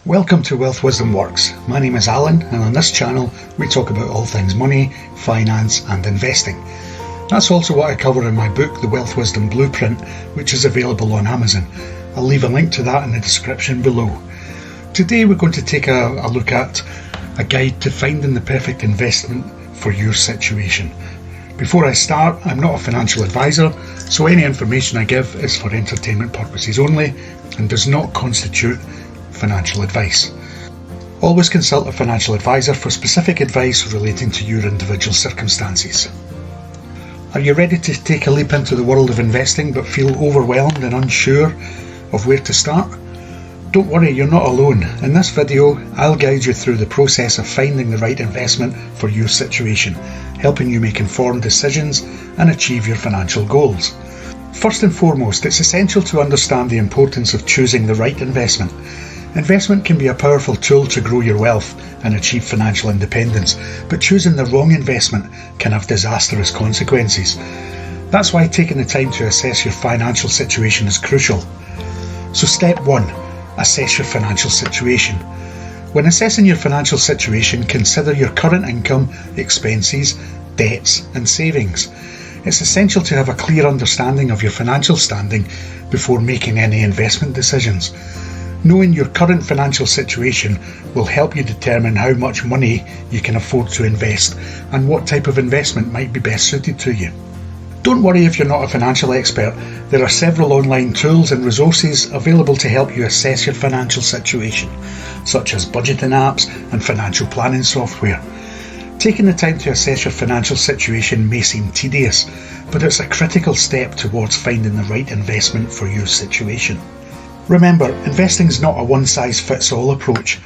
Welcome to Wealth Wisdom Works. My name is Alan, and on this channel we talk about all things money, finance and investing. That's also what I cover in my book, The Wealth Wisdom Blueprint, which is available on Amazon. I'll leave a link to that in the description below. Today we're going to take a look at a guide to finding the perfect investment for your situation. Before I start, I'm not a financial advisor, so any information I give is for entertainment purposes only and does not constitute financial advice. Always consult a financial advisor for specific advice relating to your individual circumstances. Are you ready to take a leap into the world of investing but feel overwhelmed and unsure of where to start? Don't worry, you're not alone. In this video, I'll guide you through the process of finding the right investment for your situation, helping you make informed decisions and achieve your financial goals. First and foremost, it's essential to understand the importance of choosing the right investment. Investment can be a powerful tool to grow your wealth and achieve financial independence, but choosing the wrong investment can have disastrous consequences. That's why taking the time to assess your financial situation is crucial. So step 1, assess your financial situation. When assessing your financial situation, consider your current income, expenses, debts and savings. It's essential to have a clear understanding of your financial standing before making any investment decisions. Knowing your current financial situation will help you determine how much money you can afford to invest and what type of investment might be best suited to you. Don't worry if you're not a financial expert. There are several online tools and resources available to help you assess your financial situation, such as budgeting apps and financial planning software. Taking the time to assess your financial situation may seem tedious, but it's a critical step towards finding the right investment for your situation. Remember, investing is not a one-size-fits-all approach.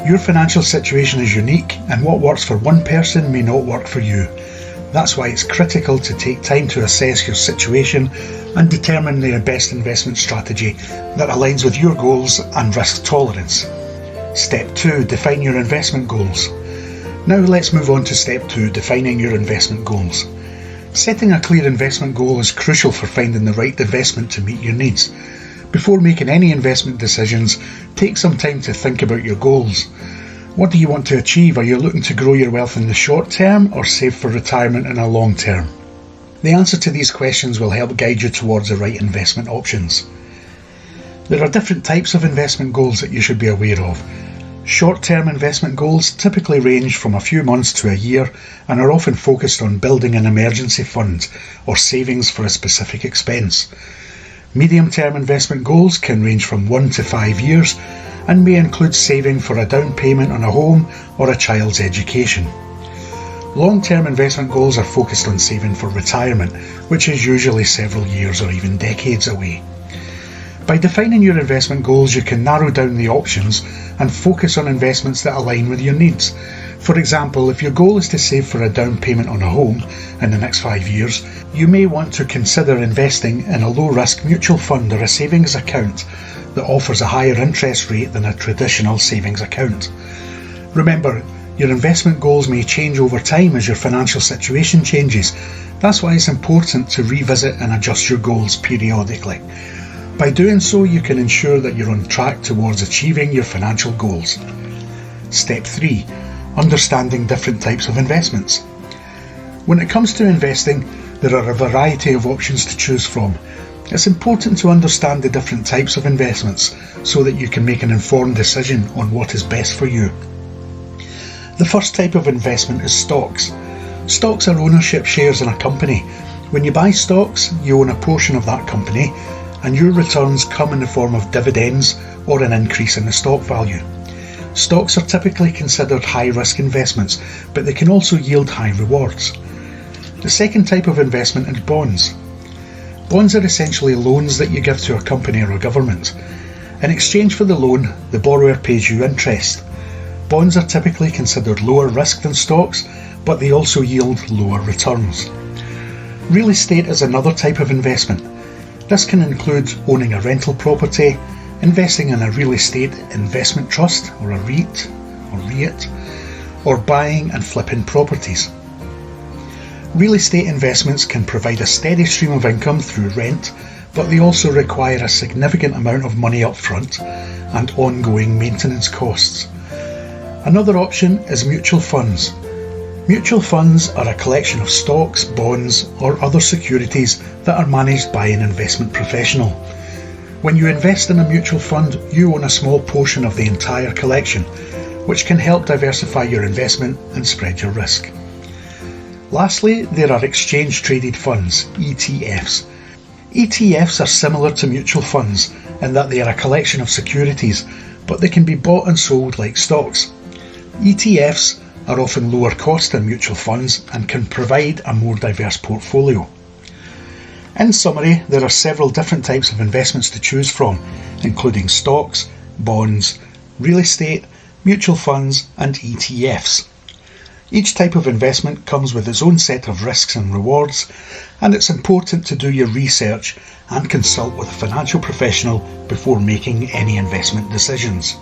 Your financial situation is unique, and what works for one person may not work for you. That's why it's critical to take time to assess your situation and determine the best investment strategy that aligns with your goals and risk tolerance. Step 2, define your investment goals. Now let's move on to step 2, defining your investment goals. Setting a clear investment goal is crucial for finding the right investment to meet your needs. Before making any investment decisions, take some time to think about your goals. What do you want to achieve? Are you looking to grow your wealth in the short term or save for retirement in a long term? The answer to these questions will help guide you towards the right investment options. There are different types of investment goals that you should be aware of. Short-term investment goals typically range from a few months to a year and are often focused on building an emergency fund or savings for a specific expense. Medium-term investment goals can range from 1 to 5 years and may include saving for a down payment on a home or a child's education. Long-term investment goals are focused on saving for retirement, which is usually several years or even decades away. By defining your investment goals, you can narrow down the options and focus on investments that align with your needs. For example, if your goal is to save for a down payment on a home in the next 5 years, you may want to consider investing in a low-risk mutual fund or a savings account that offers a higher interest rate than a traditional savings account. Remember, your investment goals may change over time as your financial situation changes. That's why it's important to revisit and adjust your goals periodically. By doing so, you can ensure that you're on track towards achieving your financial goals. Step 3. Understanding different types of investments. When it comes to investing, there are a variety of options to choose from. It's important to understand the different types of investments so that you can make an informed decision on what is best for you. The first type of investment is stocks. Stocks are ownership shares in a company. When you buy stocks, you own a portion of that company, and your returns come in the form of dividends or an increase in the stock value. Stocks are typically considered high-risk investments, but they can also yield high rewards. The second type of investment is bonds. Bonds are essentially loans that you give to a company or a government. In exchange for the loan, the borrower pays you interest. Bonds are typically considered lower risk than stocks, but they also yield lower returns. Real estate is another type of investment. This can include owning a rental property, investing in a real estate investment trust or a REIT, or buying and flipping properties. Real estate investments can provide a steady stream of income through rent, but they also require a significant amount of money up front and ongoing maintenance costs. Another option is mutual funds. Mutual funds are a collection of stocks, bonds, or other securities that are managed by an investment professional. When you invest in a mutual fund, you own a small portion of the entire collection, which can help diversify your investment and spread your risk. Lastly, there are exchange-traded funds, ETFs. ETFs are similar to mutual funds in that they are a collection of securities, but they can be bought and sold like stocks. ETFs are often lower cost than mutual funds and can provide a more diverse portfolio. In summary, there are several different types of investments to choose from, including stocks, bonds, real estate, mutual funds, and ETFs. Each type of investment comes with its own set of risks and rewards, and it's important to do your research and consult with a financial professional before making any investment decisions.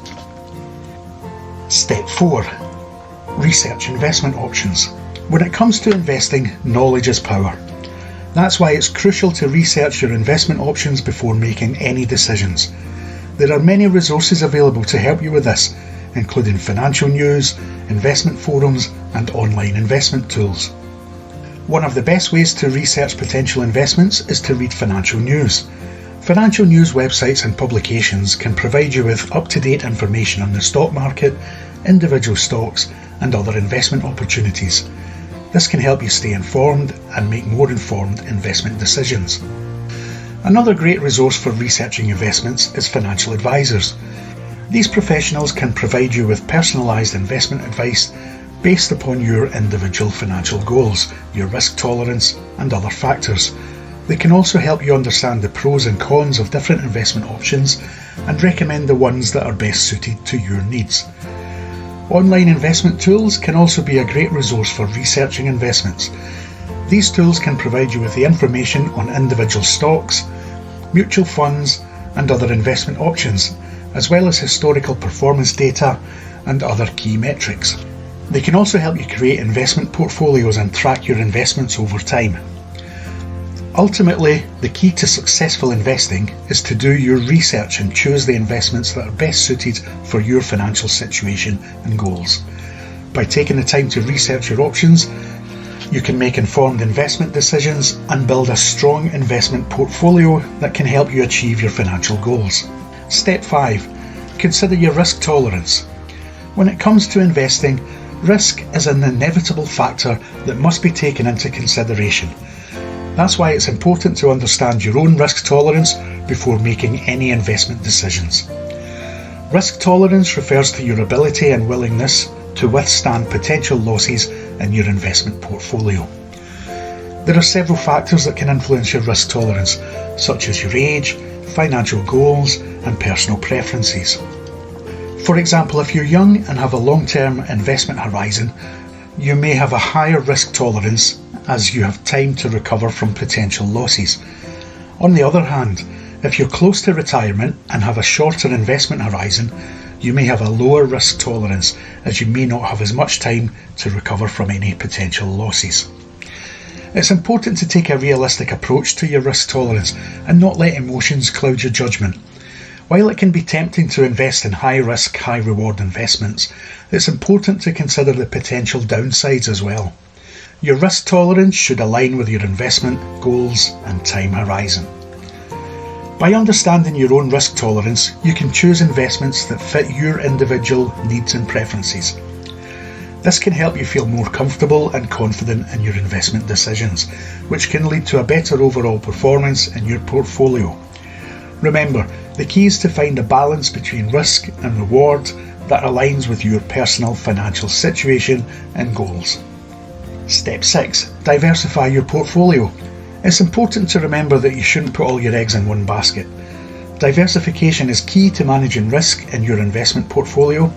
Step 4. Research investment options. When it comes to investing, knowledge is power. That's why it's crucial to research your investment options before making any decisions. There are many resources available to help you with this, including financial news, investment forums, and online investment tools. One of the best ways to research potential investments is to read financial news. Financial news websites and publications can provide you with up-to-date information on the stock market, individual stocks, and other investment opportunities. This can help you stay informed and make more informed investment decisions. Another great resource for researching investments is financial advisors. These professionals can provide you with personalised investment advice based upon your individual financial goals, your risk tolerance, and other factors. They can also help you understand the pros and cons of different investment options and recommend the ones that are best suited to your needs. Online investment tools can also be a great resource for researching investments. These tools can provide you with the information on individual stocks, mutual funds, and other investment options, as well as historical performance data and other key metrics. They can also help you create investment portfolios and track your investments over time. Ultimately, the key to successful investing is to do your research and choose the investments that are best suited for your financial situation and goals. By taking the time to research your options, you can make informed investment decisions and build a strong investment portfolio that can help you achieve your financial goals. Step 5. Consider your risk tolerance. When it comes to investing, risk is an inevitable factor that must be taken into consideration. That's why it's important to understand your own risk tolerance before making any investment decisions. Risk tolerance refers to your ability and willingness to withstand potential losses in your investment portfolio. There are several factors that can influence your risk tolerance, such as your age, financial goals, and personal preferences. For example, if you're young and have a long-term investment horizon, you may have a higher risk tolerance as you have time to recover from potential losses. On the other hand, if you're close to retirement and have a shorter investment horizon, you may have a lower risk tolerance as you may not have as much time to recover from any potential losses. It's important to take a realistic approach to your risk tolerance and not let emotions cloud your judgment. While it can be tempting to invest in high-risk, high-reward investments, it's important to consider the potential downsides as well. Your risk tolerance should align with your investment goals and time horizon. By understanding your own risk tolerance, you can choose investments that fit your individual needs and preferences. This can help you feel more comfortable and confident in your investment decisions, which can lead to a better overall performance in your portfolio. Remember, the key is to find a balance between risk and reward that aligns with your personal financial situation and goals. Step 6. Diversify your portfolio. It's important to remember that you shouldn't put all your eggs in one basket. Diversification is key to managing risk in your investment portfolio.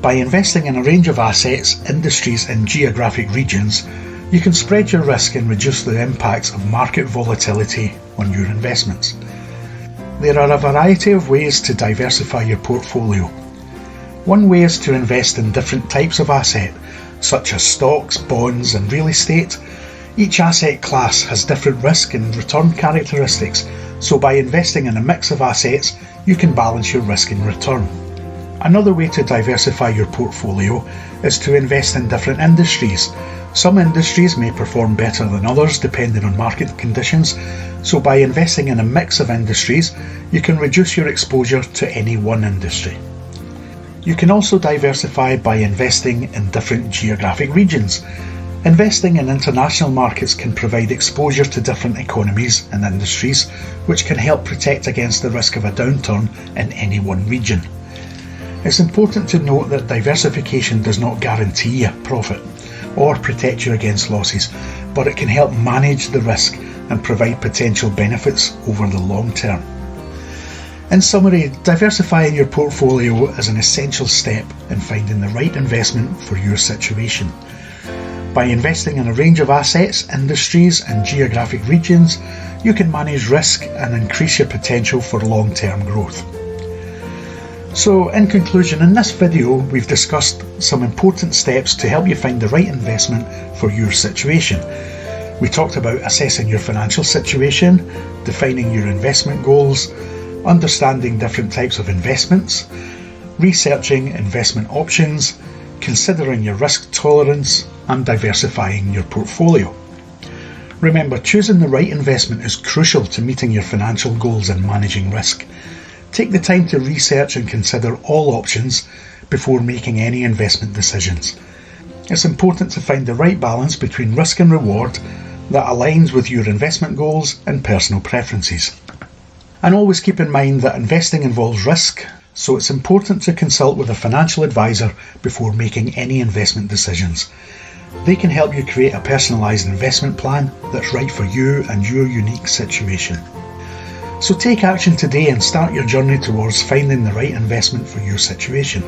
By investing in a range of assets, industries, and geographic regions, you can spread your risk and reduce the impacts of market volatility on your investments. There are a variety of ways to diversify your portfolio. One way is to invest in different types of asset, such as stocks, bonds, and real estate. Each asset class has different risk and return characteristics, so by investing in a mix of assets, you can balance your risk and return. Another way to diversify your portfolio is to invest in different industries. Some industries may perform better than others depending on market conditions, so by investing in a mix of industries, you can reduce your exposure to any one industry. You can also diversify by investing in different geographic regions. Investing in international markets can provide exposure to different economies and industries, which can help protect against the risk of a downturn in any one region. It's important to note that diversification does not guarantee a profit or protect you against losses, but it can help manage the risk and provide potential benefits over the long term. In summary, diversifying your portfolio is an essential step in finding the right investment for your situation. By investing in a range of assets, industries and geographic regions, you can manage risk and increase your potential for long-term growth. So, in conclusion, in this video we've discussed some important steps to help you find the right investment for your situation. We talked about assessing your financial situation, defining your investment goals, understanding different types of investments, researching investment options, considering your risk tolerance, and diversifying your portfolio. Remember, choosing the right investment is crucial to meeting your financial goals and managing risk. Take the time to research and consider all options before making any investment decisions. It's important to find the right balance between risk and reward that aligns with your investment goals and personal preferences. And always keep in mind that investing involves risk, so it's important to consult with a financial advisor before making any investment decisions. They can help you create a personalised investment plan that's right for you and your unique situation. So take action today and start your journey towards finding the right investment for your situation.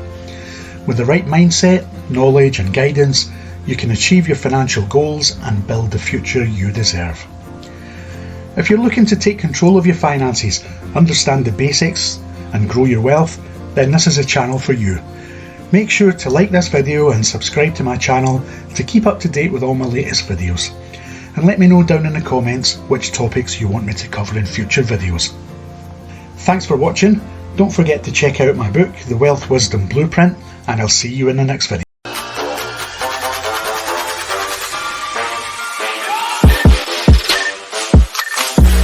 With the right mindset, knowledge and guidance, you can achieve your financial goals and build the future you deserve. If you're looking to take control of your finances, understand the basics and grow your wealth, then this is a channel for you. Make sure to like this video and subscribe to my channel to keep up to date with all my latest videos. And let me know down in the comments which topics you want me to cover in future videos. Thanks for watching. Don't forget to check out my book, The Wealth Wisdom Blueprint, and I'll see you in the next video.